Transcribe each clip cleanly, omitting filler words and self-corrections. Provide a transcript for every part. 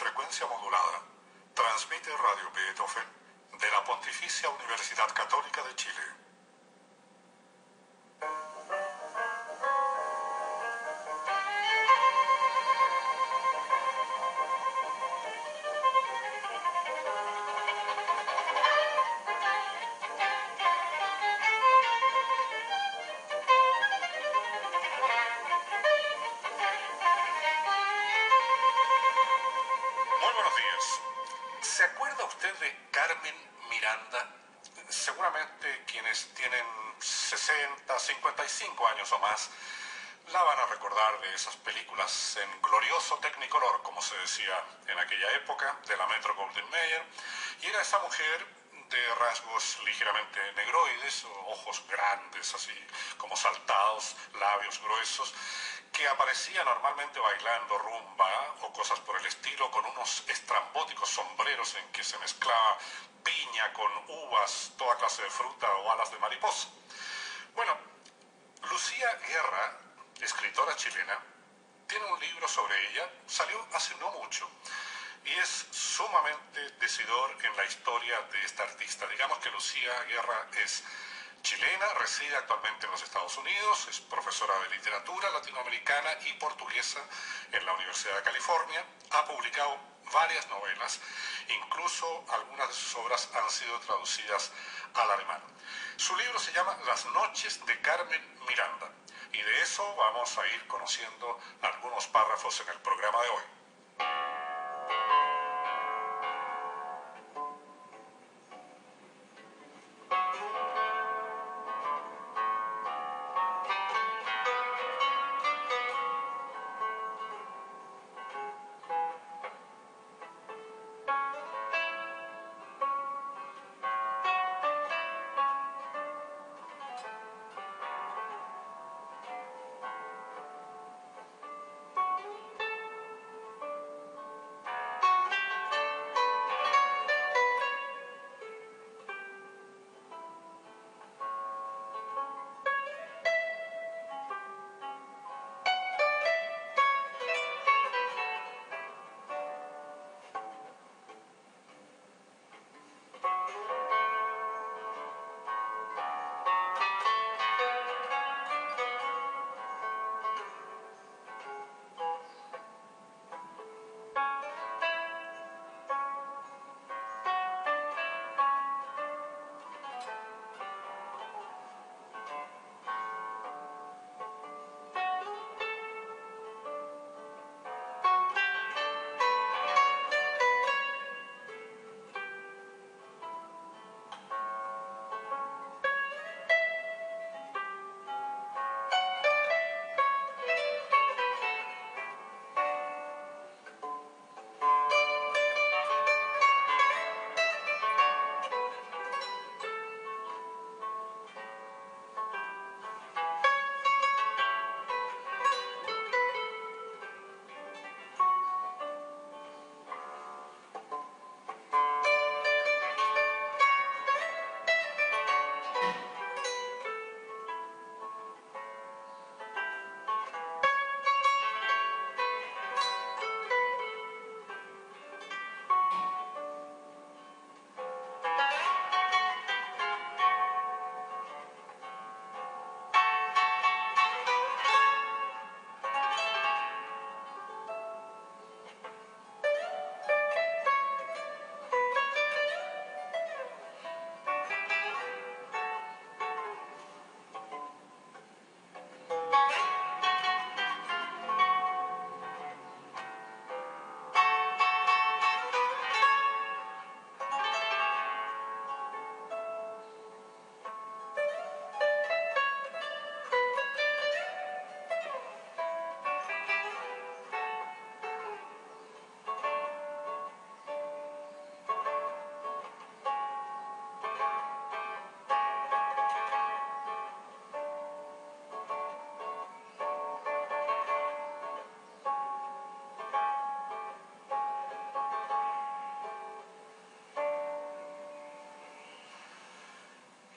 frecuencia modulada. Transmite Radio Beethoven de la Pontificia Universidad Católica de Chile. Muy buenos días. ¿Se acuerda usted de Carmen Miranda? Seguramente quienes tienen 60, 55 años o más la van a recordar de esas películas en glorioso Technicolor, como se decía en aquella época, de la Metro-Goldwyn-Mayer, y era esa mujer de rasgos ligeramente negroides, ojos grandes, así como saltados, labios gruesos, que aparecía normalmente bailando rumba o cosas por el estilo, con unos estrambóticos sombreros en que se mezclaba piña con uvas, toda clase de fruta o alas de mariposa. Bueno, Lucía Guerra, escritora chilena, tiene un libro sobre ella, salió hace no mucho, y es sumamente decidor en la historia de esta artista. Digamos que Lucía Guerra es chilena, reside actualmente en los Estados Unidos, es profesora de literatura latinoamericana y portuguesa en la Universidad de California, ha publicado varias novelas, incluso algunas de sus obras han sido traducidas al alemán. Su libro se llama Las noches de Carmen Miranda, y de eso vamos a ir conociendo algunos párrafos en el programa de hoy.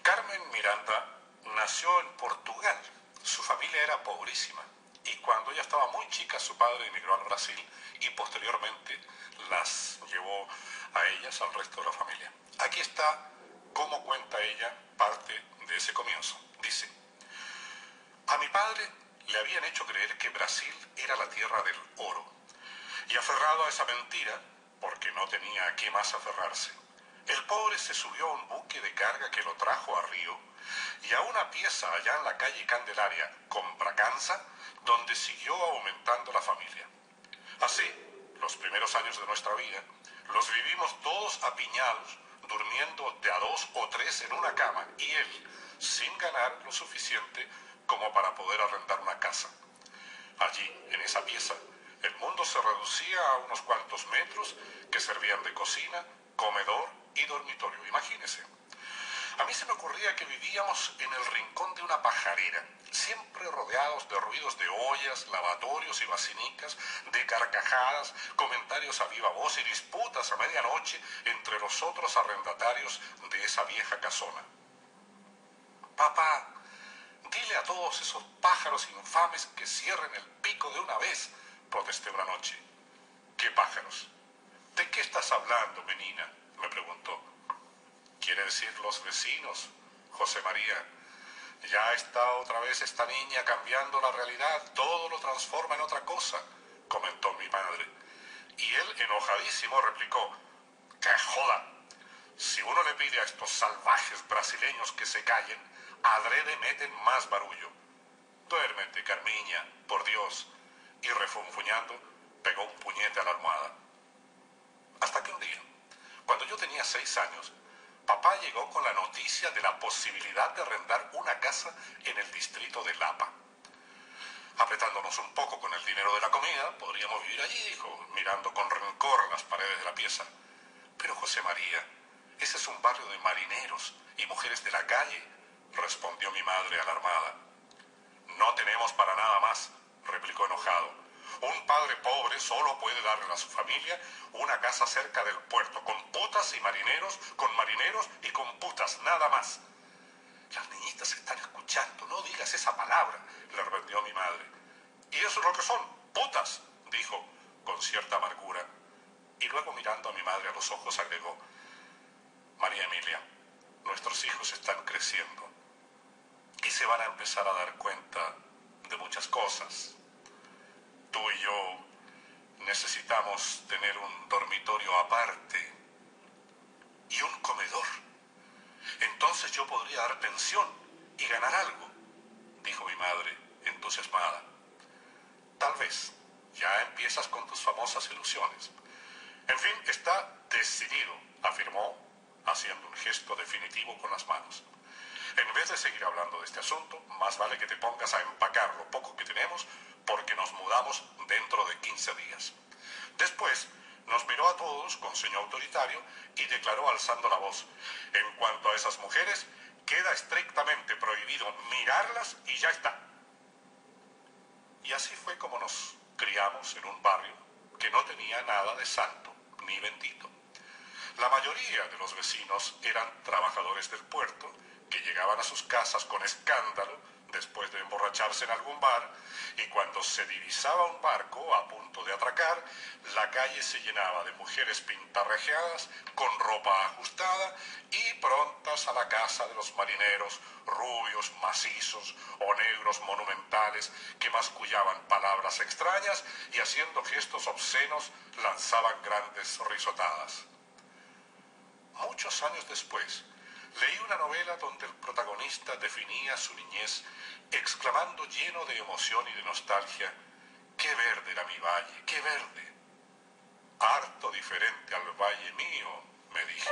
Carmen Miranda nació en Portugal. Su familia era pobrísima. y cuando ella estaba muy chica su padre emigró al Brasil y posteriormente las llevó a ellas, al resto de la familia. Aquí está cómo cuenta ella parte de ese comienzo. Dice: a mi padre le habían hecho creer que Brasil era la tierra del oro, y aferrado a esa mentira, porque no tenía a qué más aferrarse, el pobre se subió a un buque de carga que lo trajo a Río y a una pieza allá en la calle Candelaria, con Braganza, donde siguió aumentando la familia. Así, los primeros años de nuestra vida los vivimos todos apiñados, durmiendo de a 2 o 3 en una cama, y él sin ganar lo suficiente como para poder arrendar una casa. Allí, en esa pieza, el mundo se reducía a unos cuantos metros que servían de cocina, comedor y dormitorio. Imagínese. A mí se me ocurría que vivíamos en el rincón de una pajarera, siempre rodeados de ruidos de ollas, lavatorios y basinicas, de carcajadas, comentarios a viva voz y disputas a medianoche entre los otros arrendatarios de esa vieja casona. Papá, dile a todos esos pájaros infames que cierren el pico de una vez, protesté una noche. ¿Qué pájaros? ¿De qué estás hablando, menina?, me preguntó. ¿Quiere decir los vecinos, José María? Ya está otra vez esta niña cambiando la realidad, todo lo transforma en otra cosa, comentó mi madre. Y él, enojadísimo, replicó: ¡que joda! Si uno le pide a estos salvajes brasileños que se callen, adrede meten más barullo. Duérmete, Carmiña, por Dios. Y refunfuñando, pegó un puñete a la almohada. Hasta que un día, cuando yo tenía 6 años, papá llegó con la noticia de la posibilidad de arrendar una casa en el distrito de Lapa. Apretándonos un poco con el dinero de la comida, podríamos vivir allí, dijo, mirando con rencor las paredes de la pieza. Pero José María, ese es un barrio de marineros y mujeres de la calle, respondió mi madre alarmada. No tenemos para nada más, replicó enojado. Un padre pobre solo puede darle a su familia una casa cerca del puerto, con putas y marineros, con marineros y con putas, nada más. Las niñitas están escuchando, no digas esa palabra, le reprendió mi madre. Y eso es lo que son, putas, dijo con cierta amargura. Y luego mirando a mi madre a los ojos agregó: María Emilia, nuestros hijos están creciendo y se van a empezar a dar cuenta de muchas cosas. Tú y yo necesitamos tener un dormitorio aparte y un comedor. Entonces yo podría dar pensión y ganar algo, dijo mi madre, entusiasmada. Tal vez ya empiezas con tus famosas ilusiones. En fin, está decidido, afirmó, haciendo un gesto definitivo con las manos. En vez de seguir hablando de este asunto, más vale que te pongas a empacar lo poco que tenemos, porque nos mudamos dentro de 15 días. Después nos miró a todos con ceño autoritario y declaró alzando la voz: en cuanto a esas mujeres, queda estrictamente prohibido mirarlas y ya está. Y así fue como nos criamos en un barrio que no tenía nada de santo ni bendito. La mayoría de los vecinos eran trabajadores del puerto que llegaban a sus casas con escándalo después de emborracharse en algún bar, y cuando se divisaba un barco a punto de atracar, la calle se llenaba de mujeres pintarrajeadas con ropa ajustada y prontas a la casa de los marineros, rubios, macizos o negros monumentales que mascullaban palabras extrañas y haciendo gestos obscenos lanzaban grandes risotadas. Muchos años después, leí una novela donde el protagonista definía su niñez exclamando lleno de emoción y de nostalgia: ¡qué verde era mi valle, qué verde! Harto diferente al valle mío, me dije.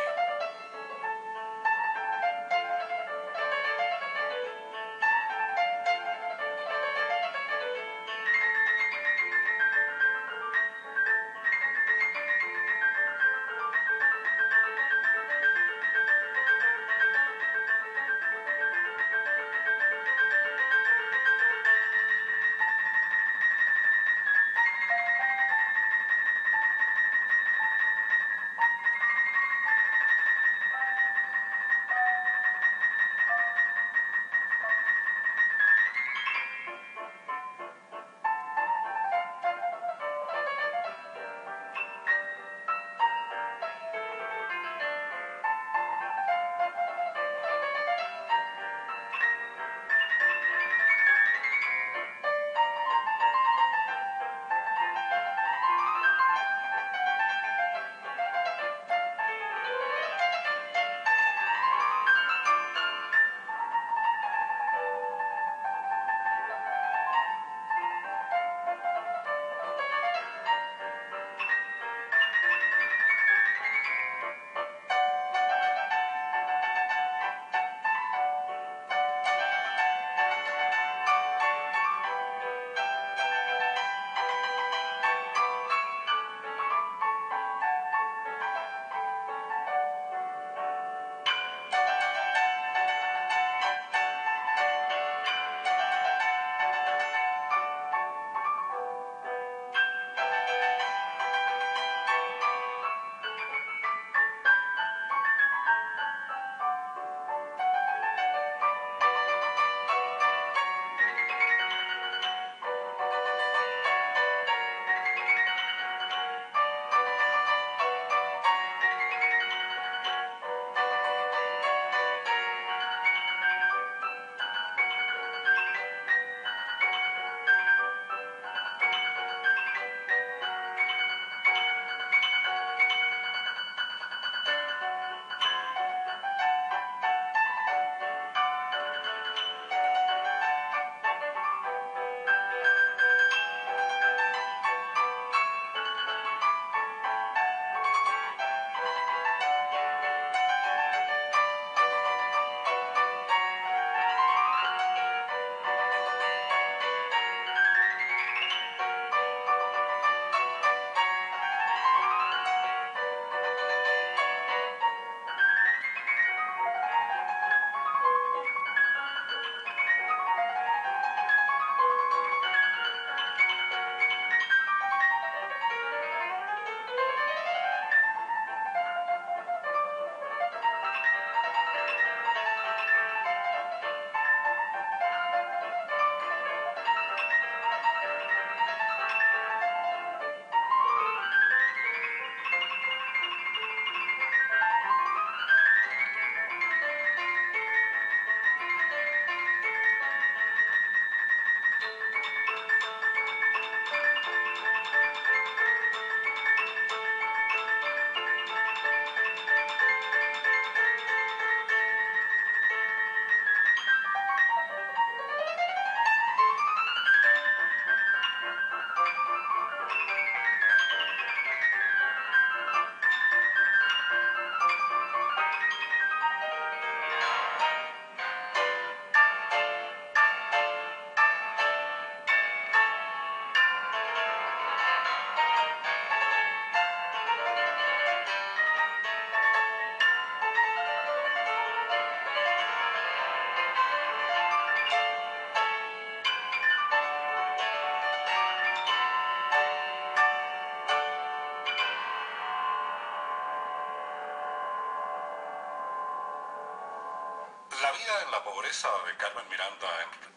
vida en la pobreza de Carmen Miranda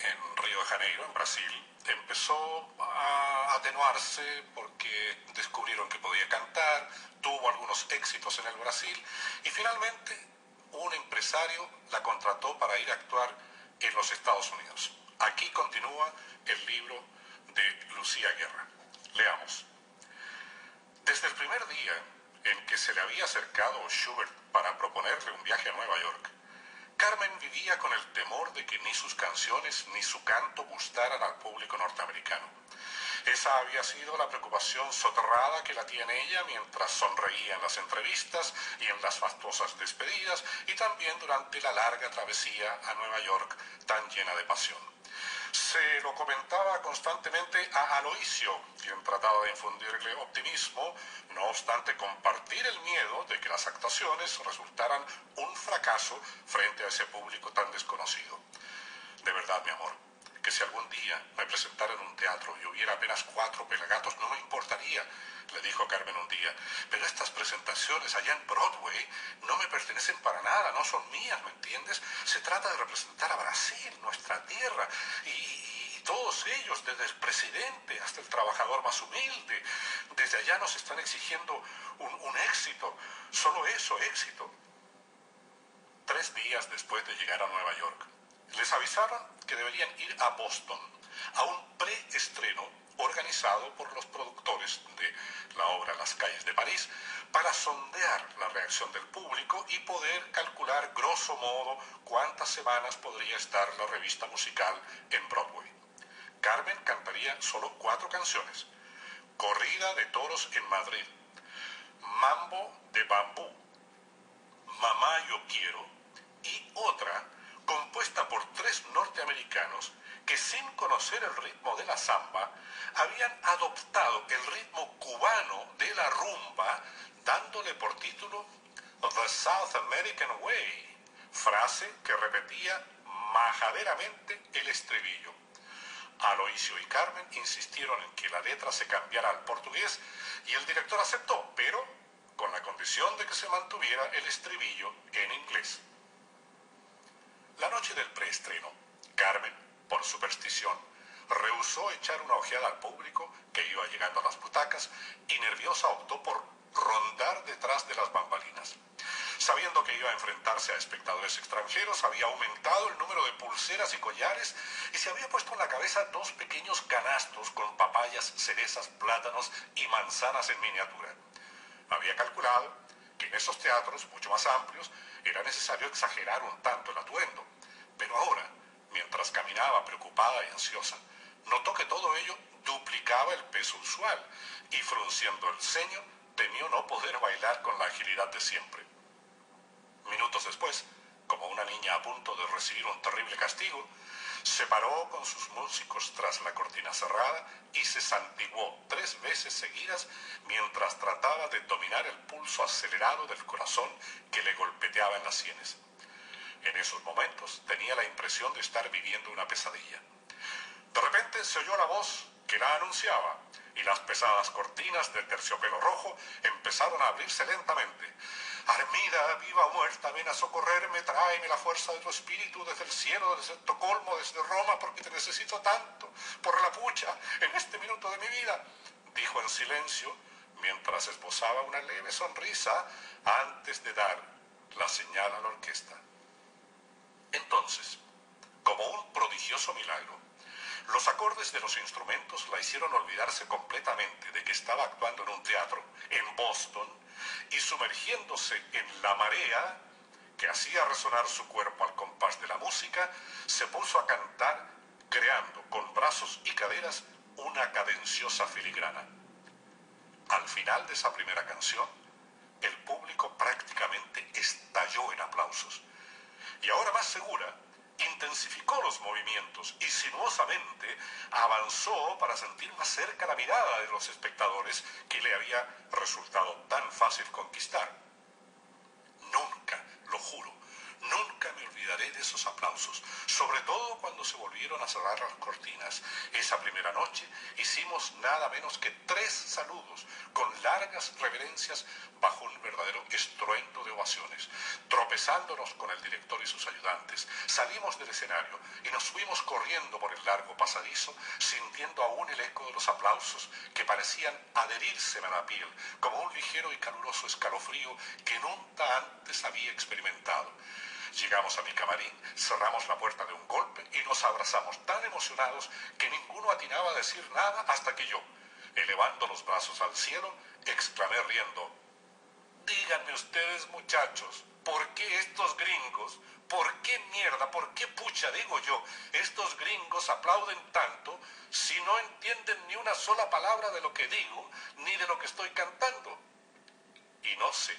en Río de Janeiro, en Brasil, empezó a atenuarse porque descubrieron que podía cantar, tuvo algunos éxitos en el Brasil y finalmente un empresario la contrató para ir a actuar en los Estados Unidos. Aquí continúa el libro de Lucía Guerra. Leamos. Desde el primer día en que se le había acercado Schubert para proponerle un viaje a Nueva York, Carmen vivía con el temor de que ni sus canciones ni su canto gustaran al público norteamericano. Esa había sido la preocupación soterrada que latía en ella mientras sonreía en las entrevistas y en las fastuosas despedidas y también durante la larga travesía a Nueva York tan llena de pasión. Se lo comentaba constantemente a Aloisio, quien trataba de infundirle optimismo, no obstante compartir el miedo de que las actuaciones resultaran un fracaso frente a ese público tan desconocido. De verdad, mi amor, que si algún día me presentara en un teatro y hubiera apenas 4 pelagatos, no me importaría, le dijo Carmen un día, pero estas presentaciones allá en Broadway no me pertenecen para nada, no son mías, ¿me entiendes? Se trata de representar a Brasil, nuestra tierra, y todos ellos, desde el presidente hasta el trabajador más humilde, desde allá nos están exigiendo un éxito, solo eso, éxito. 3 días después de llegar a Nueva York, les avisaron que deberían ir a Boston, a un preestreno organizado por los productores de la obra Las calles de París, para sondear la reacción del público y poder calcular grosso modo cuántas semanas podría estar la revista musical en Broadway. Carmen cantaría solo 4 canciones: Corrida de toros en Madrid, Mambo de bambú, Mamá yo quiero, y otra compuesta por 3 norteamericanos que sin conocer el ritmo de la samba habían adoptado el ritmo cubano de la rumba, dándole por título The South American Way, frase que repetía majaderamente el estribillo. Aloisio y Carmen insistieron en que la letra se cambiara al portugués y el director aceptó, pero con la condición de que se mantuviera el estribillo en inglés. La noche del preestreno, Carmen, por superstición, rehusó echar una ojeada al público que iba llegando a las butacas y nerviosa optó por rondar detrás de las bambalinas. Sabiendo que iba a enfrentarse a espectadores extranjeros, había aumentado el número de pulseras y collares y se había puesto en la cabeza 2 pequeños canastos con papayas, cerezas, plátanos y manzanas en miniatura. Había calculado que en esos teatros, mucho más amplios, era necesario exagerar un tanto el atuendo. Pero ahora, mientras caminaba preocupada y ansiosa, notó que todo ello duplicaba el peso usual y, frunciendo el ceño, temió no poder bailar con la agilidad de siempre. Minutos después, como una niña a punto de recibir un terrible castigo, se paró con sus músicos tras la cortina cerrada y se santiguó 3 veces seguidas mientras trataba de dominar el pulso acelerado del corazón que le golpeteaba en las sienes. En esos momentos tenía la impresión de estar viviendo una pesadilla. De repente se oyó la voz que la anunciaba y las pesadas cortinas del terciopelo rojo empezaron a abrirse lentamente. Armida, viva o muerta, ven a socorrerme, tráeme la fuerza de tu espíritu desde el cielo, desde Estocolmo, desde Roma, porque te necesito tanto, por la pucha, en este minuto de mi vida, dijo en silencio, mientras esbozaba una leve sonrisa antes de dar la señal a la orquesta. Entonces, como un prodigioso milagro, los acordes de los instrumentos la hicieron olvidarse completamente de que estaba actuando en un teatro en Boston y, sumergiéndose en la marea que hacía resonar su cuerpo al compás de la música, se puso a cantar, creando con brazos y caderas una cadenciosa filigrana. Al final de esa primera canción, el público prácticamente estalló en aplausos. Y ahora más segura, intensificó los movimientos y sinuosamente avanzó para sentir más cerca la mirada de los espectadores que le había resultado tan fácil conquistar. Nunca, lo juro, Nunca me olvidaré de esos aplausos, sobre todo cuando se volvieron a cerrar las cortinas. Esa primera noche hicimos nada menos que 3 saludos, con largas reverencias bajo un verdadero estruendo de ovaciones. Tropezándonos con el director y sus ayudantes, salimos del escenario y nos fuimos corriendo por el largo pasadizo, sintiendo aún el eco de los aplausos que parecían adherírseme a la piel, como un ligero y caluroso escalofrío que nunca antes había experimentado. Llegamos a mi camarín, cerramos la puerta de un golpe y nos abrazamos tan emocionados que ninguno atinaba a decir nada hasta que yo, elevando los brazos al cielo, exclamé riendo: díganme ustedes, muchachos, ¿por qué estos gringos, por qué mierda, por qué pucha, digo yo, estos gringos aplauden tanto si no entienden ni una sola palabra de lo que digo ni de lo que estoy cantando? Y no sé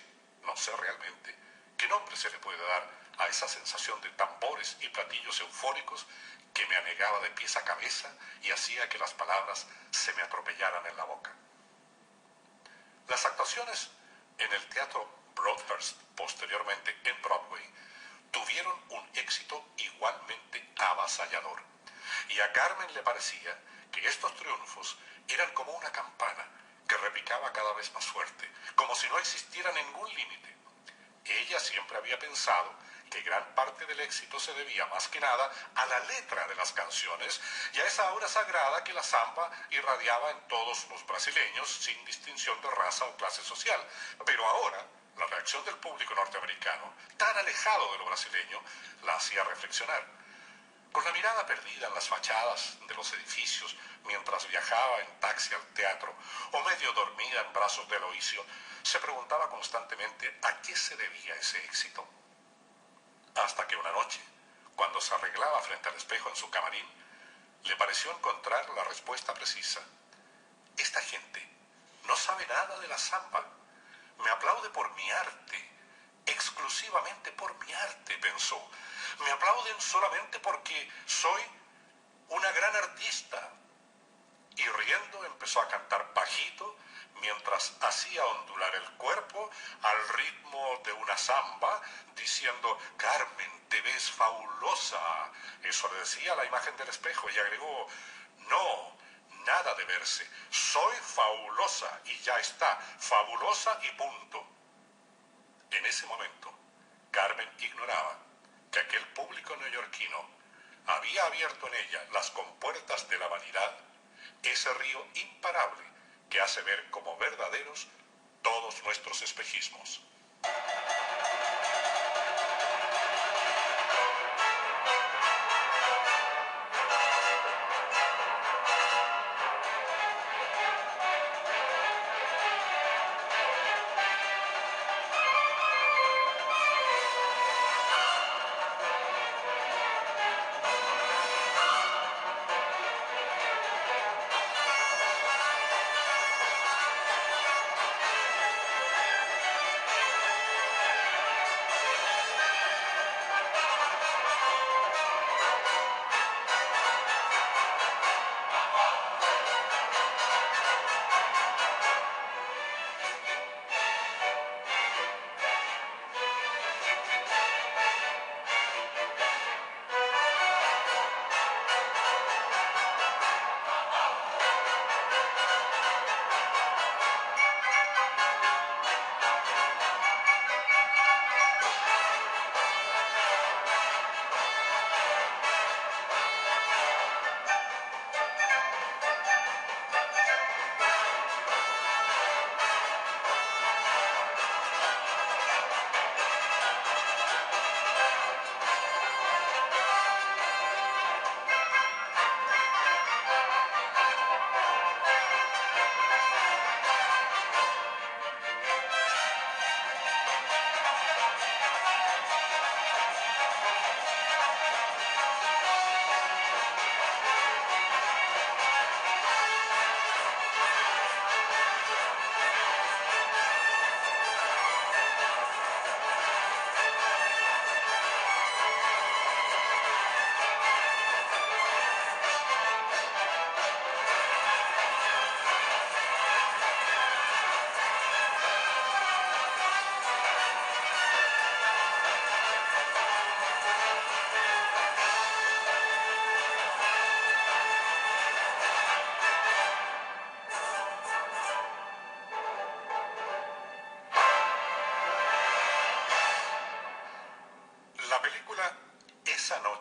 realmente qué nombre se le puede dar a esa sensación de tambores y platillos eufóricos que me anegaba de pies a cabeza y hacía que las palabras se me atropellaran en la boca. Las actuaciones en el Teatro Broadhurst, posteriormente en Broadway, tuvieron un éxito igualmente avasallador. Y a Carmen le parecía que estos triunfos eran como una campana que repicaba cada vez más fuerte, como si no existiera ningún límite. Ella siempre había pensado que gran parte del éxito se debía más que nada a la letra de las canciones y a esa aura sagrada que la samba irradiaba en todos los brasileños sin distinción de raza o clase social. Pero ahora, la reacción del público norteamericano, tan alejado de lo brasileño, la hacía reflexionar. Con la mirada perdida en las fachadas de los edificios mientras viajaba en taxi al teatro o medio dormida en brazos de Eloísio, se preguntaba constantemente a qué se debía ese éxito. Hasta que una noche, cuando se arreglaba frente al espejo en su camarín, le pareció encontrar la respuesta precisa. Esta gente no sabe nada de la samba. Me aplaude por mi arte, exclusivamente por mi arte, pensó. Me aplauden solamente porque soy una gran artista. Y riendo empezó a cantar bajito mientras hacía ondular el cuerpo al ritmo de una samba, diciendo: Carmen, te ves fabulosa. Eso le decía a la imagen del espejo y agregó: no, nada de verse, soy fabulosa y ya está, fabulosa y punto. En ese momento, Carmen ignoraba que aquel público neoyorquino había abierto en ella las compuertas de la vanidad, ese río imparable que hace ver como verdaderos todos nuestros espejismos.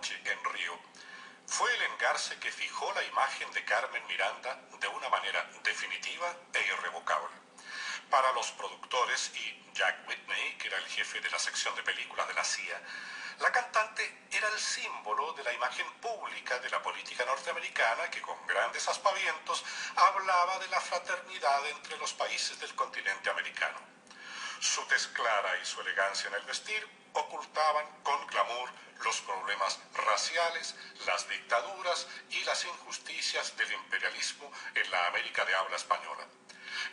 noche en Río fue el engarce que fijó la imagen de Carmen Miranda de una manera definitiva e irrevocable. Para los productores y Jack Whitney, que era el jefe de la sección de películas de la CIA, la cantante era el símbolo de la imagen pública de la política norteamericana que con grandes aspavientos hablaba de la fraternidad entre los países del continente americano. Su tez clara y su elegancia en el vestir ocultaban con glamour los problemas raciales, las dictaduras y las injusticias del imperialismo en la América de habla española.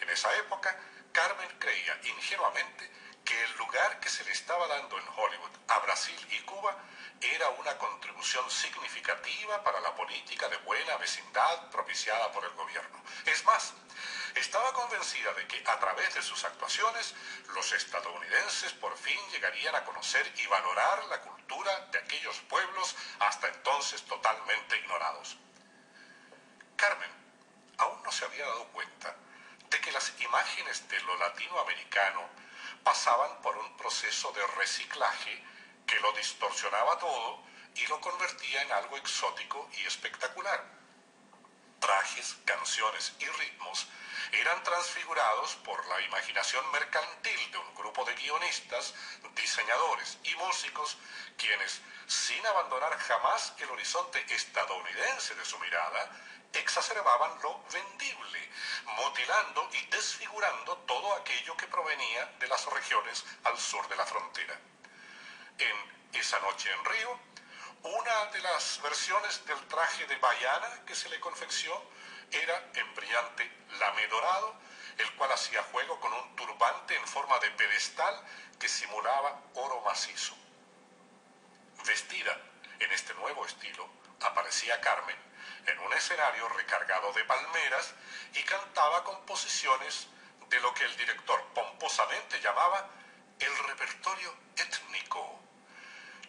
En esa época, Carmen creía ingenuamente que el lugar que se le estaba dando en Hollywood a Brasil y Cuba era una contribución significativa para la política de buena vecindad propiciada por el gobierno. Es más, estaba convencida de que a través de sus actuaciones los estadounidenses por fin llegarían a conocer y valorar la cultura de aquellos pueblos hasta entonces totalmente ignorados. Carmen aún no se había dado cuenta de que las imágenes de lo latinoamericano pasaban por un proceso de reciclaje que lo distorsionaba todo y lo convertía en algo exótico y espectacular. Trajes, canciones y ritmos eran transfigurados por la imaginación mercantil de un grupo de guionistas, diseñadores y músicos, quienes, sin abandonar jamás el horizonte estadounidense de su mirada, exacerbaban lo vendible, mutilando y desfigurando todo aquello que provenía de las regiones al sur de la frontera. En Esa noche en Río, una de las versiones del traje de baiana que se le confeccionó era en brillante lame dorado, el cual hacía juego con un turbante en forma de pedestal que simulaba oro macizo. Vestida en este nuevo estilo, aparecía Carmen en un escenario recargado de palmeras y cantaba composiciones de lo que el director pomposamente llamaba el repertorio étnico.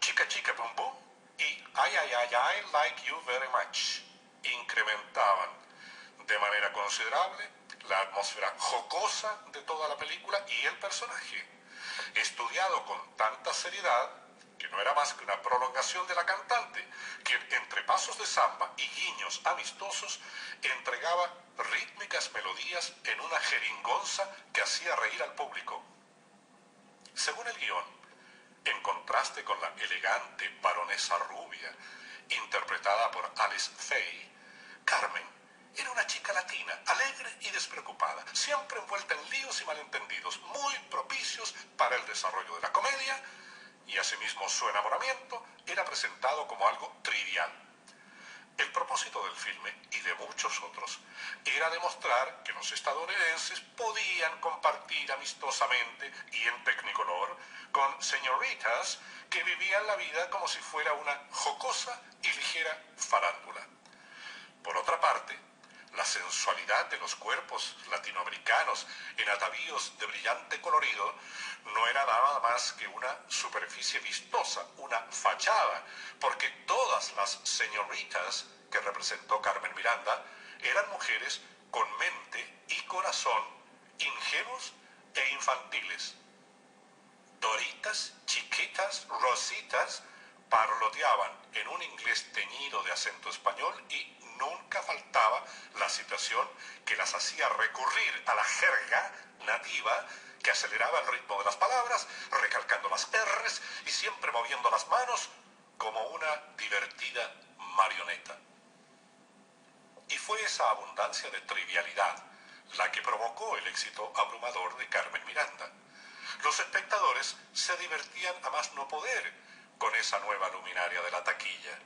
Chica Chica Bum Bum y Ay Ay Ay Ay Like You Very Much incrementaban de manera considerable la atmósfera jocosa de toda la película y el personaje, estudiado con tanta seriedad que no era más que una prolongación de la cantante, quien entre pasos de samba y guiños amistosos entregaba rítmicas melodías en una jeringonza que hacía reír al público. Según el guión, en contraste con la elegante baronesa rubia, interpretada por Alice Faye, Carmen era una chica latina, alegre y despreocupada, siempre envuelta en líos y malentendidos, muy propicios para el desarrollo de la comedia, y asimismo su enamoramiento era presentado como algo trivial. El propósito del filme, y de muchos otros, era demostrar que los estadounidenses podían compartir amistosamente y en tecnicolor con señoritas que vivían la vida como si fuera una jocosa y ligera farándula. Por otra parte, la sensualidad de los cuerpos latinoamericanos en atavíos de brillante colorido no era nada más que una superficie vistosa, una fachada, porque todas las señoritas que representó Carmen Miranda eran mujeres con mente y corazón ingenuos e infantiles. Doritas, chiquitas, rositas, parloteaban en un inglés teñido de acento español y nunca faltaba la situación que las hacía recurrir a la jerga nativa que aceleraba el ritmo de las palabras, recalcando las R's y siempre moviendo las manos como una divertida marioneta. Y fue esa abundancia de trivialidad la que provocó el éxito abrumador de Carmen Miranda. Los espectadores se divertían a más no poder con esa nueva luminaria de la taquilla.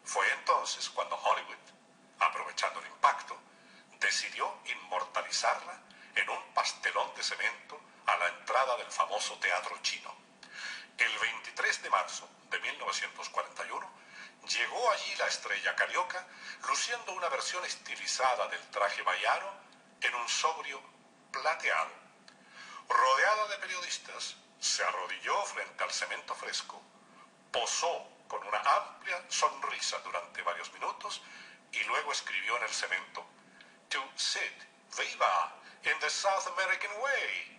Fue entonces cuando Hollywood, aprovechando el impacto, decidió inmortalizarla en un pastelón de cemento a la entrada del famoso Teatro Chino. El 23 de marzo de 1941 llegó allí la estrella carioca, luciendo una versión estilizada del traje baiano en un sobrio plateado. Rodeada de periodistas, se arrodilló frente al cemento fresco, posó con una amplia sonrisa durante varios minutos y luego escribió en el cemento: "To sit, viva, in the South American way".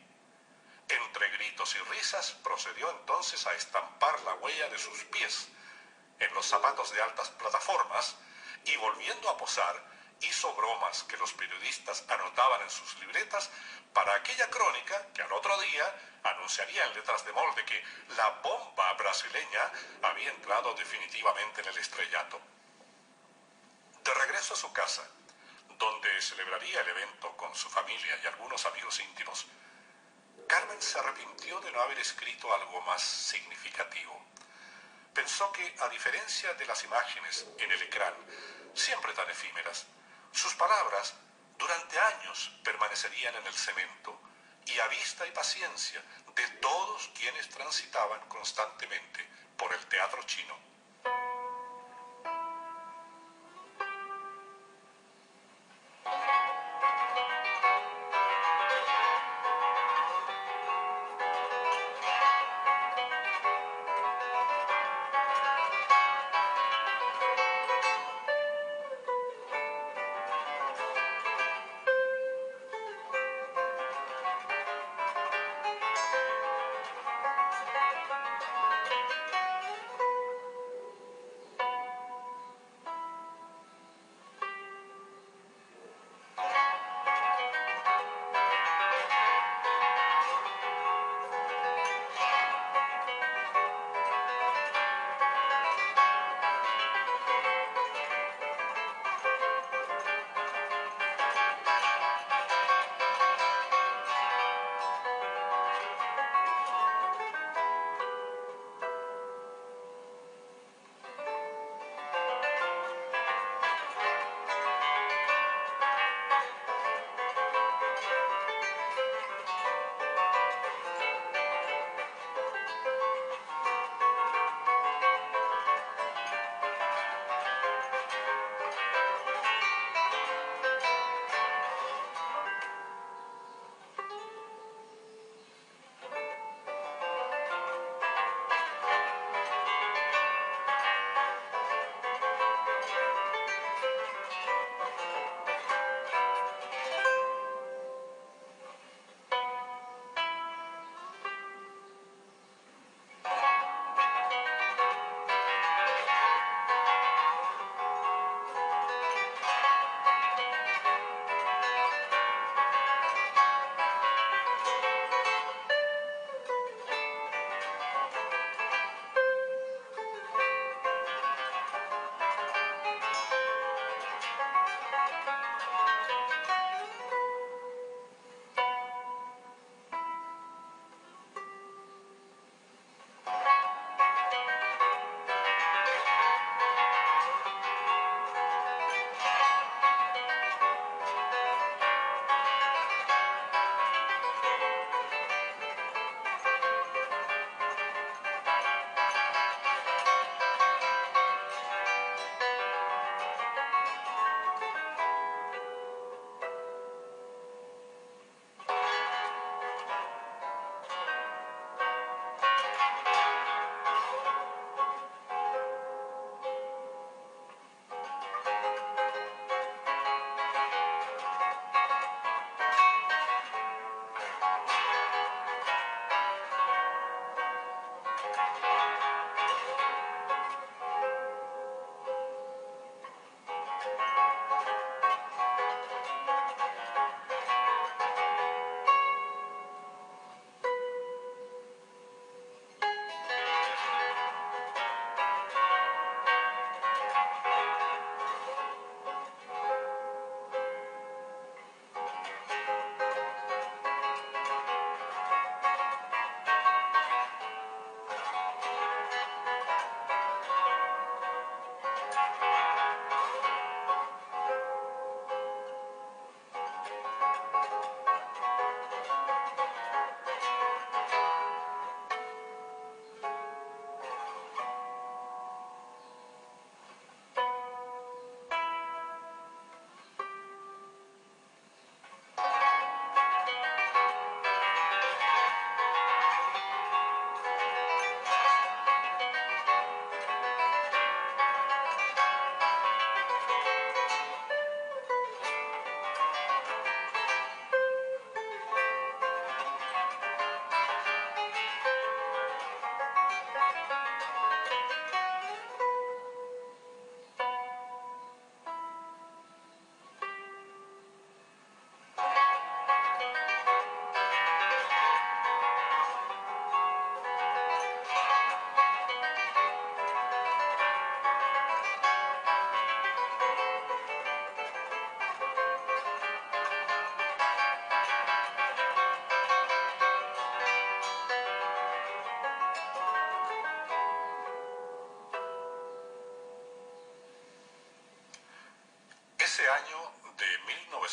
Entre gritos y risas procedió entonces a estampar la huella de sus pies en los zapatos de altas plataformas y volviendo a posar, hizo bromas que los periodistas anotaban en sus libretas para aquella crónica que al otro día anunciaría en letras de molde que la bomba brasileña había entrado definitivamente en el estrellato. De regreso a su casa, donde celebraría el evento con su familia y algunos amigos íntimos, Carmen se arrepintió de no haber escrito algo más significativo. Pensó que, a diferencia de las imágenes en el ecrán, siempre tan efímeras, sus palabras durante años permanecerían en el cemento y a vista y paciencia de todos quienes transitaban constantemente por el teatro chino.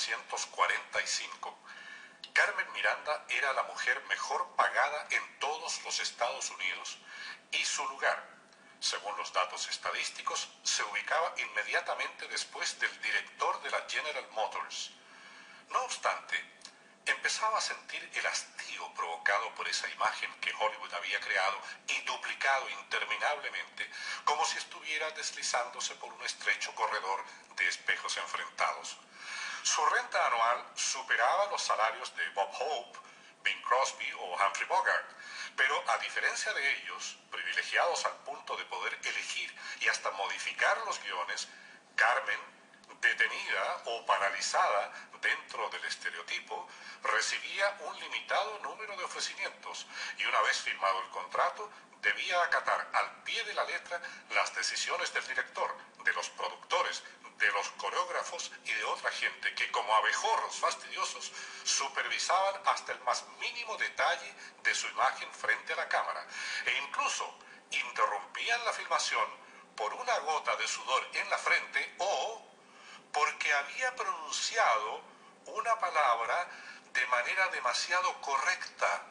1945, Carmen Miranda era la mujer mejor pagada en todos los Estados Unidos y su lugar, según los datos estadísticos, se ubicaba inmediatamente después del director de la General Motors. No obstante, empezaba a sentir el hastío provocado por esa imagen que Hollywood había creado y duplicado interminablemente, como si estuviera deslizándose por un estrecho corredor de espejos enfrentados. Su renta anual superaba los salarios de Bob Hope, Bing Crosby o Humphrey Bogart, pero a diferencia de ellos, privilegiados al punto de poder elegir y hasta modificar los guiones, Carmen, detenida o paralizada dentro del estereotipo, recibía un limitado número de ofrecimientos y una vez firmado el contrato, debía acatar al pie de la letra las decisiones del director, de los productores, de los coreógrafos y de otra gente que, como abejorros fastidiosos, supervisaban hasta el más mínimo detalle de su imagen frente a la cámara e incluso interrumpían la filmación por una gota de sudor en la frente o porque había pronunciado una palabra de manera demasiado correcta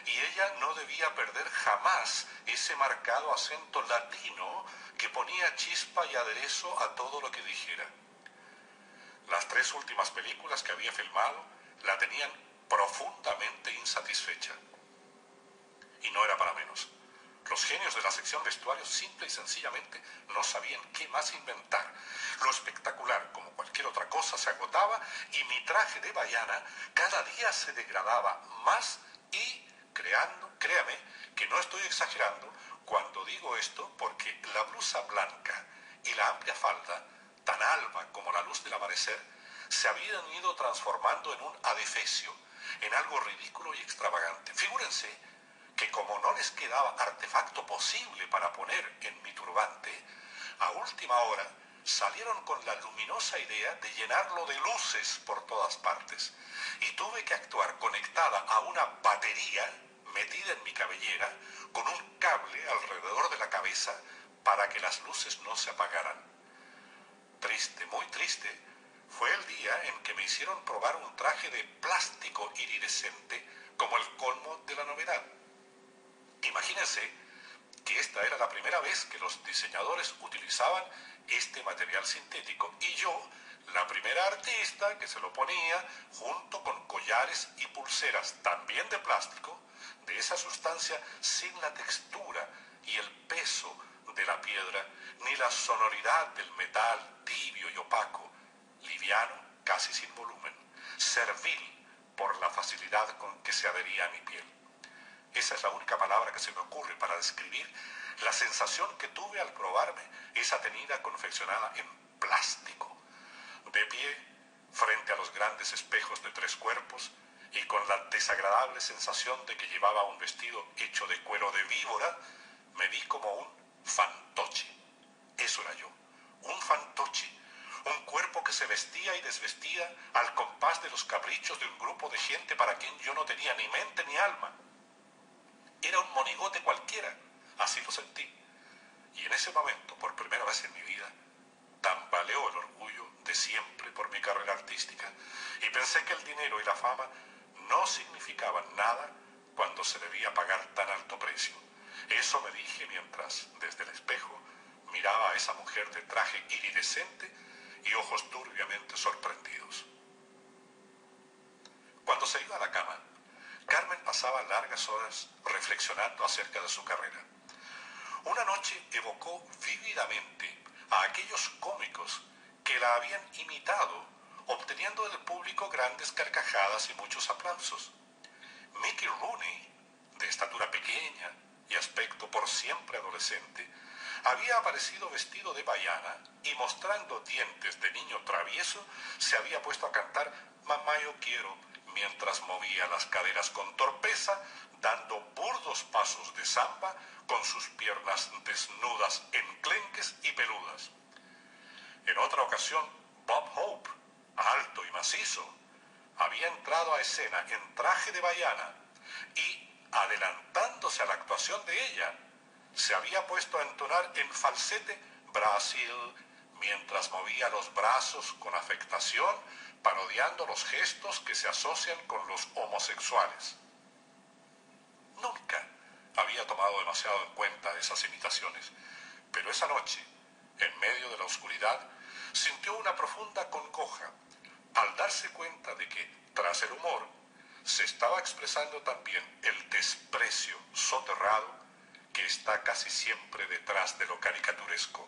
y ella no debía perder jamás ese marcado acento latino que ponía chispa y aderezo a todo lo que dijera. Las 3 últimas películas que había filmado la tenían profundamente insatisfecha. Y no era para menos. Los genios de la sección vestuario simple y sencillamente no sabían qué más inventar. Lo espectacular, como cualquier otra cosa, se agotaba y mi traje de baiana cada día se degradaba más y, créame que no estoy exagerando cuando digo esto, porque la blusa blanca y la amplia falda, tan alba como la luz del amanecer, se habían ido transformando en un adefesio, en algo ridículo y extravagante. Figúrense que como no les quedaba artefacto posible para poner en mi turbante, a última hora salieron con la luminosa idea de llenarlo de luces por todas partes y tuve que actuar conectada a una batería metida en mi cabellera con un cable alrededor de la cabeza para que las luces no se apagaran. Triste, muy triste, fue el día en que me hicieron probar un traje de plástico iridescente como el colmo de la novedad. Imagínense que esta era la primera vez que los diseñadores utilizaban este material sintético y yo, la primera artista que se lo ponía junto con collares y pulseras también de plástico, de esa sustancia sin la textura y el peso de la piedra, ni la sonoridad del metal tibio y opaco, liviano, casi sin volumen, servil por la facilidad con que se adhería a mi piel. Esa es la única palabra que se me ocurre para describir la sensación que tuve al probarme esa tenida confeccionada en plástico. De pie, frente a los grandes espejos de 3 cuerpos y con la desagradable sensación de que llevaba un vestido hecho de cuero de víbora, me vi como un fantoche. Eso era yo, un fantoche, un cuerpo que se vestía y desvestía al compás de los caprichos de un grupo de gente para quien yo no tenía ni mente ni alma. Era un monigote cualquiera, así lo sentí. Y en ese momento, por primera vez en mi vida, tambaleó el orgullo de siempre por mi carrera artística y pensé que el dinero y la fama no significaban nada cuando se debía pagar tan alto precio. Eso me dije mientras, desde el espejo, miraba a esa mujer de traje iridescente y ojos turbiamente sorprendidos. Cuando se iba a la cama, Carmen pasaba largas horas reflexionando acerca de su carrera. Una noche evocó vívidamente a aquellos cómicos que la habían imitado, obteniendo del público grandes carcajadas y muchos aplausos. Mickey Rooney, de estatura pequeña y aspecto por siempre adolescente, había aparecido vestido de baiana y mostrando dientes de niño travieso, se había puesto a cantar «Mamá, yo quiero», mientras movía las caderas con torpeza, dando burdos pasos de samba con sus piernas desnudas, enclenques y peludas. En otra ocasión, Bob Hope, alto y macizo, había entrado a escena en traje de baiana y, adelantándose a la actuación de ella, se había puesto a entonar en falsete «Brasil», mientras movía los brazos con afectación parodiando los gestos que se asocian con los homosexuales. Nunca había tomado demasiado en cuenta esas imitaciones, pero esa noche, en medio de la oscuridad, sintió una profunda congoja al darse cuenta de que, tras el humor, se estaba expresando también el desprecio soterrado que está casi siempre detrás de lo caricaturesco.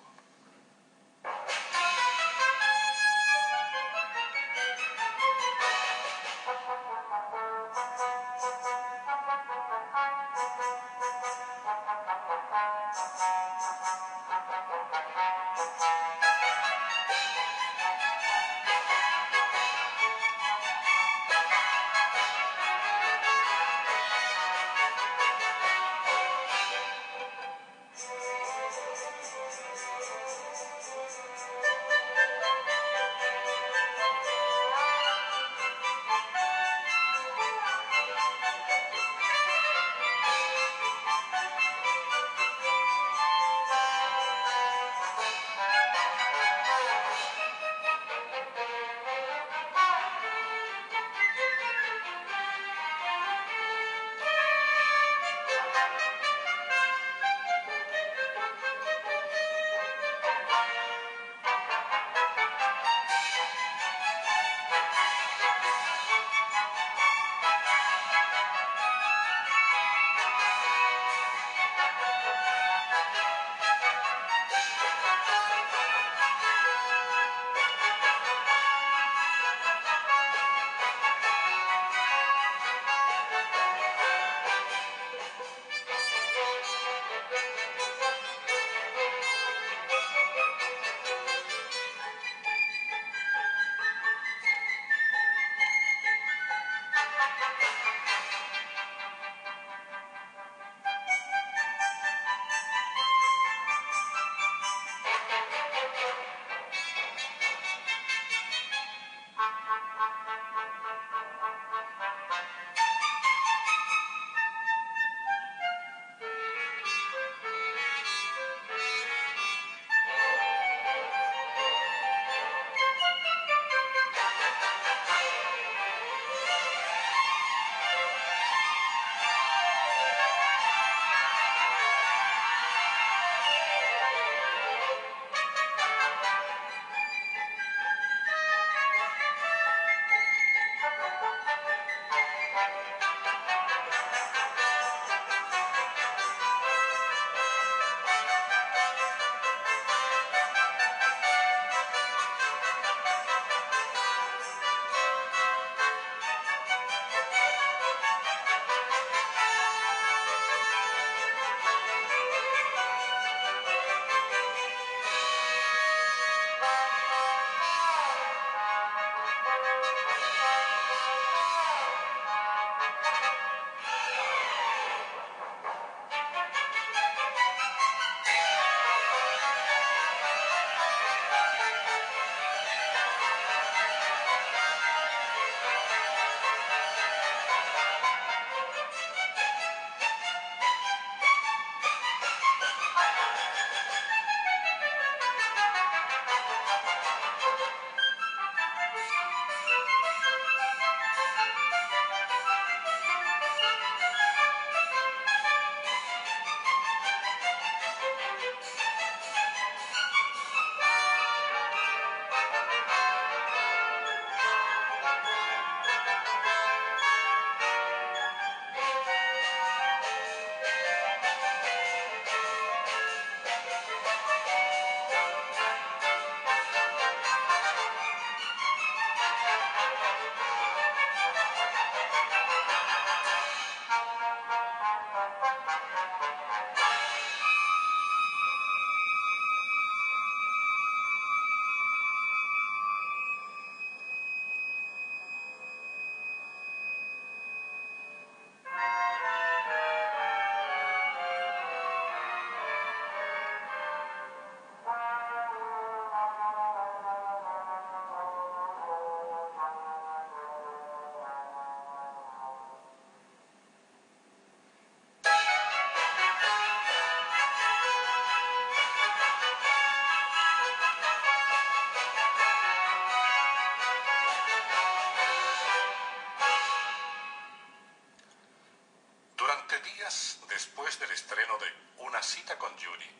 días después del estreno de Una cita con Judy,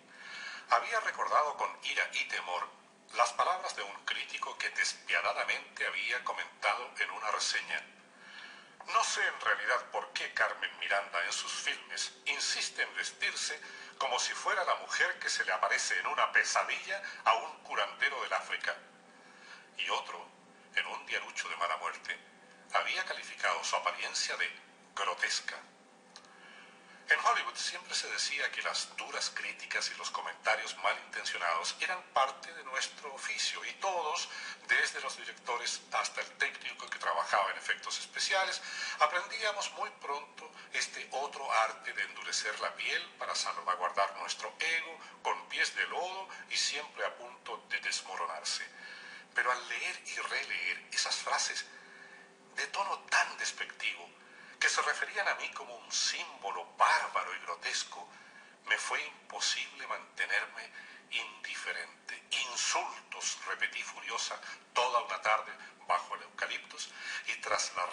había recordado con ira y temor las palabras de un crítico que despiadadamente había comentado en una reseña: no sé en realidad por qué Carmen Miranda en sus filmes insiste en vestirse como si fuera la mujer que se le aparece en una pesadilla a un curandero del África. Y otro, en un diarucho de mala muerte, había calificado su apariencia de grotesca. En Hollywood siempre se decía que las duras críticas y los comentarios malintencionados eran parte de nuestro oficio, y todos, desde los directores hasta el técnico que trabajaba en efectos especiales, aprendíamos muy pronto este otro arte de endurecer la piel para salvaguardar nuestro ego con pies de lodo y siempre a punto de desmoronarse. Pero al leer y releer esas frases de tono tan despectivo, que se referían a mí como un símbolo bárbaro y grotesco, me fue imposible mantenerme indiferente. Insultos, repetí furiosa toda una tarde bajo el eucaliptus, y tras la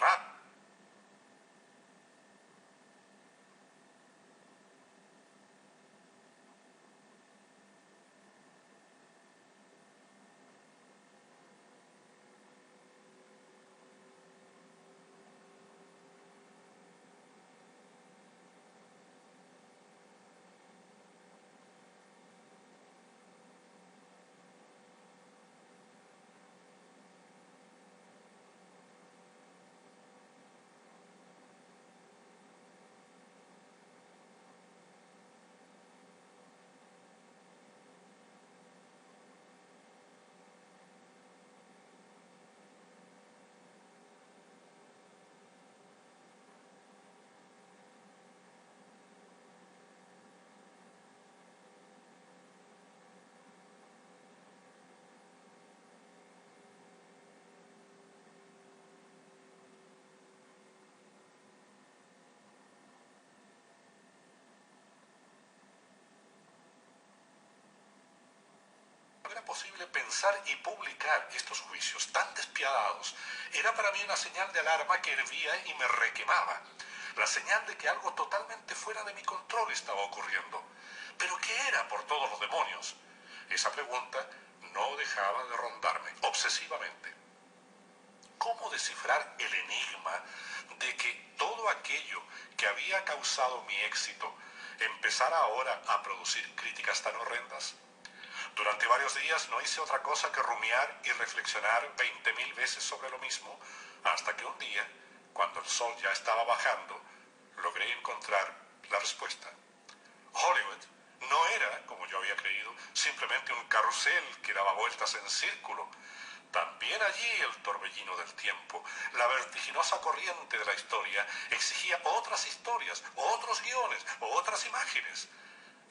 era posible pensar y publicar estos juicios tan despiadados era para mí una señal de alarma que hervía y me requemaba, la señal de que algo totalmente fuera de mi control estaba ocurriendo. ¿Pero qué era, por todos los demonios? Esa pregunta no dejaba de rondarme obsesivamente. ¿Cómo descifrar el enigma de que todo aquello que había causado mi éxito empezara ahora a producir críticas tan horrendas? Durante varios días no hice otra cosa que rumiar y reflexionar 20.000 veces sobre lo mismo, hasta que un día, cuando el sol ya estaba bajando, logré encontrar la respuesta. Hollywood no era, como yo había creído, simplemente un carrusel que daba vueltas en círculo. También allí el torbellino del tiempo, la vertiginosa corriente de la historia, exigía otras historias, otros guiones, otras imágenes.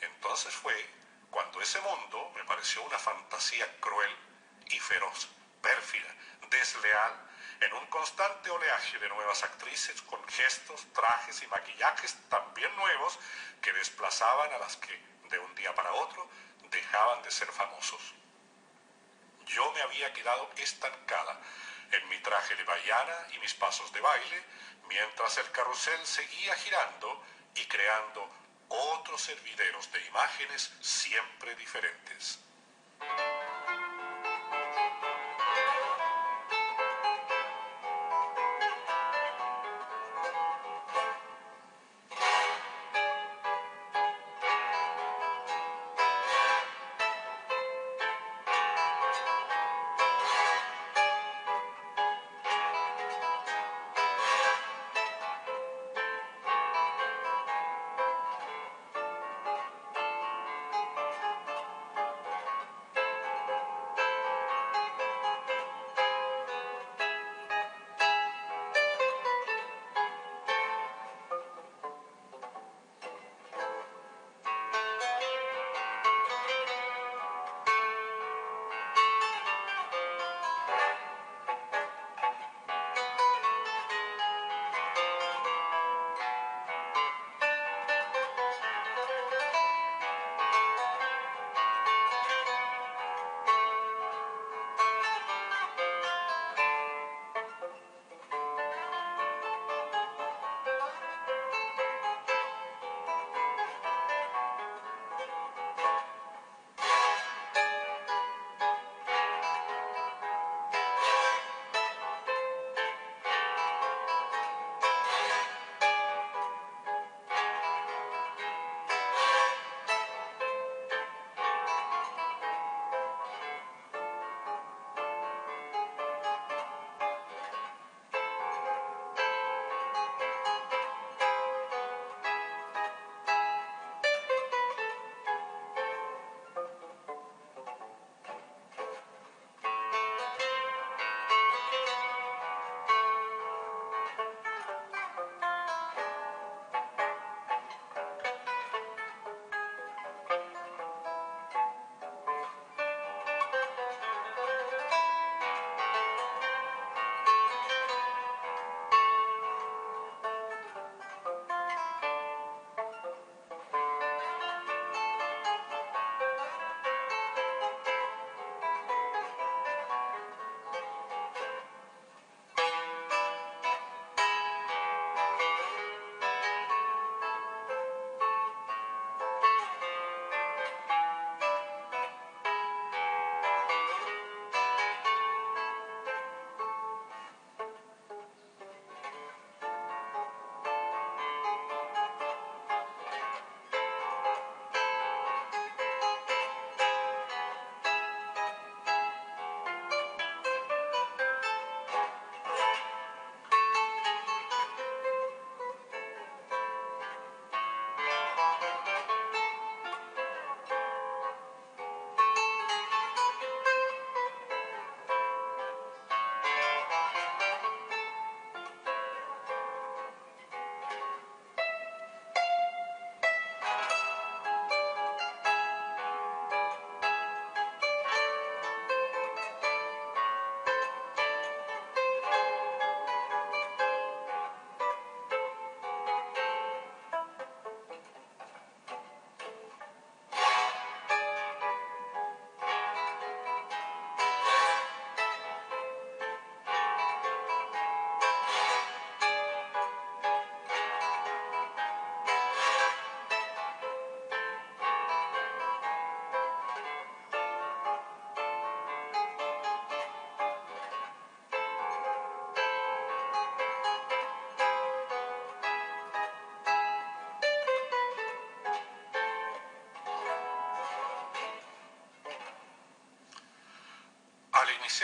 Entonces fue cuando ese mundo me pareció una fantasía cruel y feroz, pérfida, desleal, en un constante oleaje de nuevas actrices con gestos, trajes y maquillajes también nuevos que desplazaban a las que, de un día para otro, dejaban de ser famosos. Yo me había quedado estancada en mi traje de baiana y mis pasos de baile, mientras el carrusel seguía girando y creando otros hervideros de imágenes siempre diferentes.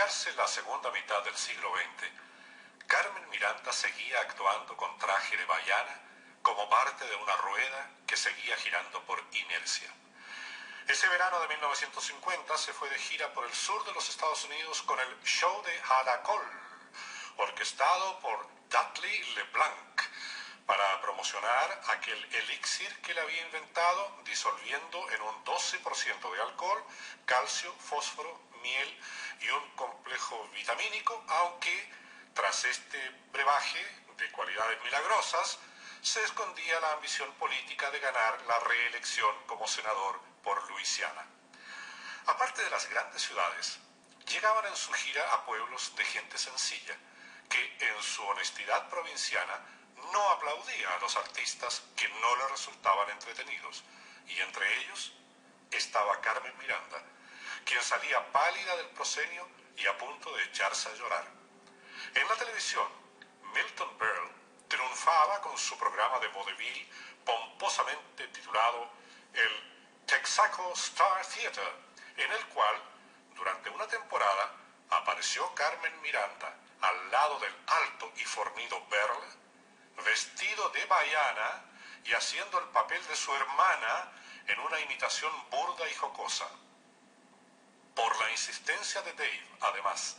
iniciarse la segunda mitad del siglo XX, Carmen Miranda seguía actuando con traje de baiana como parte de una rueda que seguía girando por inercia. Ese verano de 1950 se fue de gira por el sur de los Estados Unidos con el Show de Haracol, orquestado por Dudley LeBlanc, para promocionar aquel elixir que le había inventado, disolviendo en un 12% de alcohol, calcio, fósforo, miel y un complejo vitamínico, aunque tras este brebaje de cualidades milagrosas se escondía la ambición política de ganar la reelección como senador por Luisiana. Aparte de las grandes ciudades, llegaban en su gira a pueblos de gente sencilla, que en su honestidad provinciana no aplaudía a los artistas que no le resultaban entretenidos, y entre ellos estaba Carmen Miranda, quien salía pálida del proscenio y a punto de echarse a llorar. En la televisión, Milton Berle triunfaba con su programa de vodevil pomposamente titulado el Texaco Star Theater, en el cual, durante una temporada, apareció Carmen Miranda al lado del alto y fornido Berle, vestido de baiana y haciendo el papel de su hermana en una imitación burda y jocosa. Por la insistencia de Dave, además,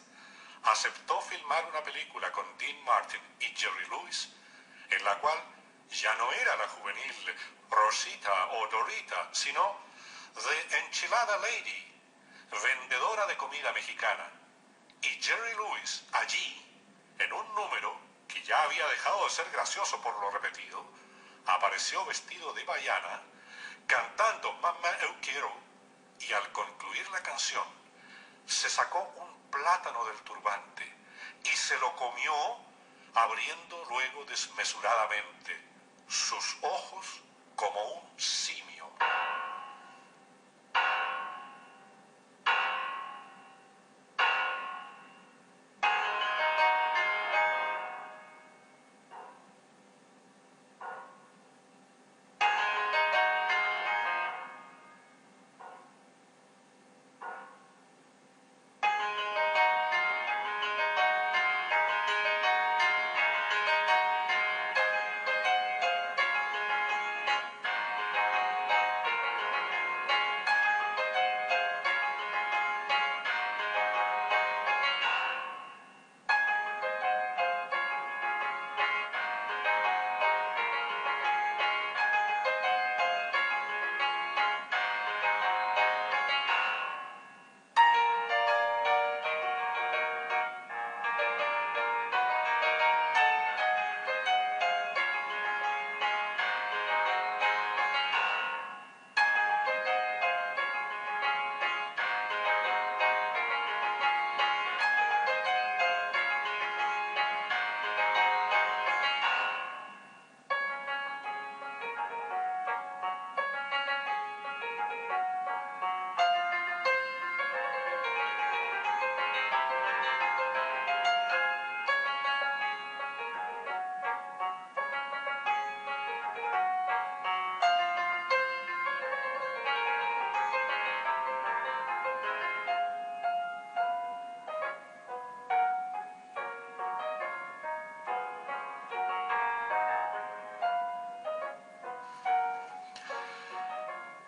aceptó filmar una película con Dean Martin y Jerry Lewis, en la cual ya no era la juvenil Rosita o Dorita, sino The Enchilada Lady, vendedora de comida mexicana. Y Jerry Lewis, allí, en un número que ya había dejado de ser gracioso por lo repetido, apareció vestido de baiana, cantando Mamá Eu Quiero, y al concluir la canción, se sacó un plátano del turbante y se lo comió, abriendo luego desmesuradamente sus ojos como un simio.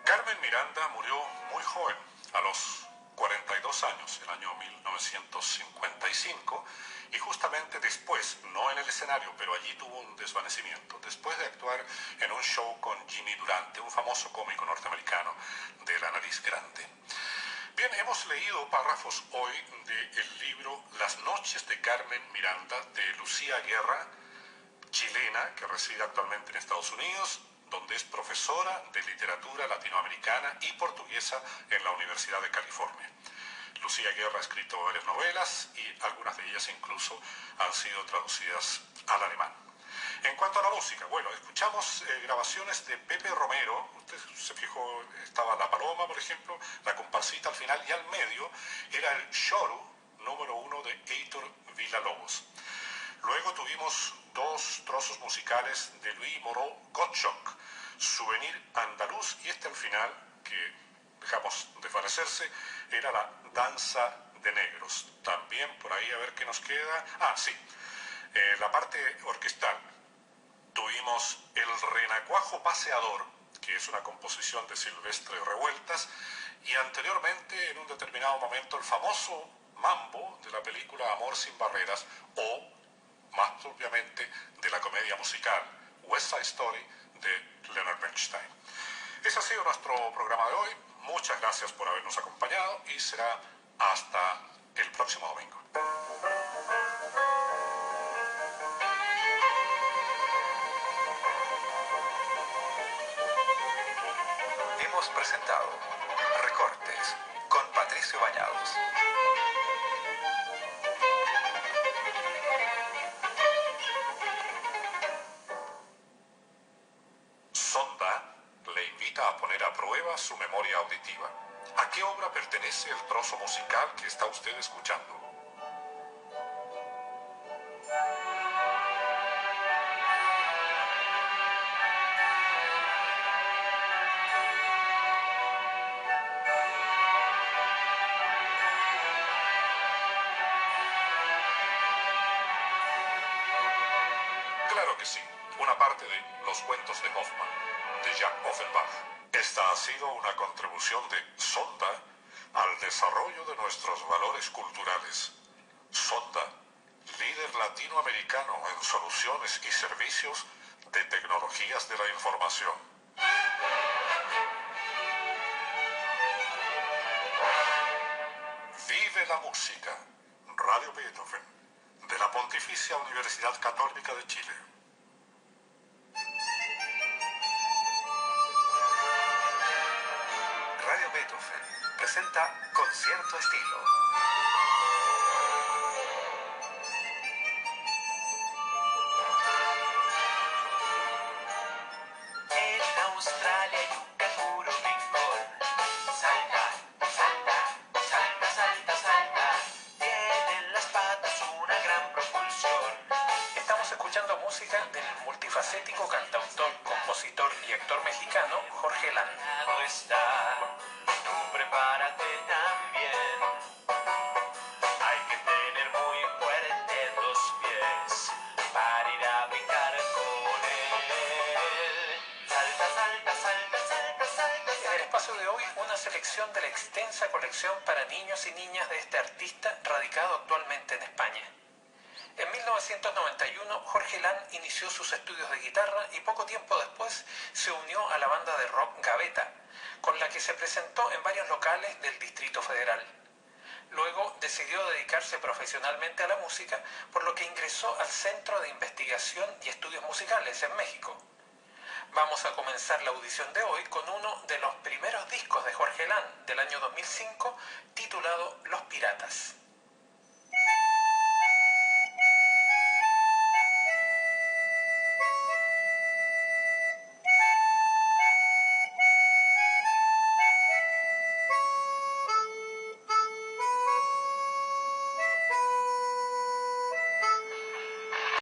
Carmen Miranda murió muy joven, a los 42 años, el año 1955, y justamente después, no en el escenario, pero allí tuvo un desvanecimiento, después de actuar en un show con Jimmy Durante, un famoso cómico norteamericano de la nariz grande. Bien, hemos leído párrafos hoy del libro Las noches de Carmen Miranda, de Lucía Guerra, chilena, que reside actualmente en Estados Unidos, donde es profesora de literatura latinoamericana y portuguesa en la Universidad de California. Lucía Guerra ha escrito varias novelas y algunas de ellas incluso han sido traducidas al alemán. En cuanto a la música, bueno, escuchamos grabaciones de Pepe Romero. Usted se fijó, estaba La Paloma, por ejemplo, la comparsita al final, y al medio era el choro número 1 de Heitor Villa-Lobos. Luego tuvimos dos trozos musicales de Luis Moreau Gottschalk, Souvenir Andaluz, y este al final, que dejamos desvanecerse, era la Danza de negros. También por ahí a ver qué nos queda. Ah, sí, la parte orquestal. Tuvimos El Renacuajo Paseador, que es una composición de Silvestre Revueltas, y anteriormente, en un determinado momento, el famoso mambo de la película Amor sin barreras, o más propiamente de la comedia musical West Side Story de Leonard Bernstein. Ese ha sido nuestro programa de hoy. Muchas gracias por habernos acompañado y será hasta el próximo domingo. Hemos presentado Recortes con Patricio Bañados. Sonda le invita a poner a prueba su memoria auditiva. ¿A qué obra pertenece el trozo musical que está usted escuchando? Claro que sí, una parte de Los cuentos de Hoffmann, de Jacques Offenbach. Esta ha sido una contribución de Sonda al desarrollo de nuestros valores culturales. Sonda, líder latinoamericano en soluciones y servicios de tecnologías de la información. Vive la música. Radio Beethoven, de la Pontificia Universidad Católica de Chile. Radio Beethoven presenta Concierto Estilo. En Australia hay un canguro mejor. Salta, salta, salta, salta, salta. Tiene en las patas una gran propulsión. Estamos escuchando música del multifacético cantautor, compositor y actor mexicano Jorge Lan. Preparado está, tú prepárate también. Hay que tener muy fuertes los pies para ir a brincar con él. Salta, salta, salta, salta, salta, En el salta. espacio de hoy, una selección de la extensa colección para niños y niñas de este artista radicado actualmente en España. En 1991, Jorge Lan inició sus estudios de guitarra y poco tiempo después se unió a la banda de rock Gaveta, con la que se presentó en varios locales del Distrito Federal. Luego decidió dedicarse profesionalmente a la música, por lo que ingresó al Centro de Investigación y Estudios Musicales en México. Vamos a comenzar la audición de hoy con uno de los primeros discos de Jorge Lan del año 2005, titulado Los Piratas.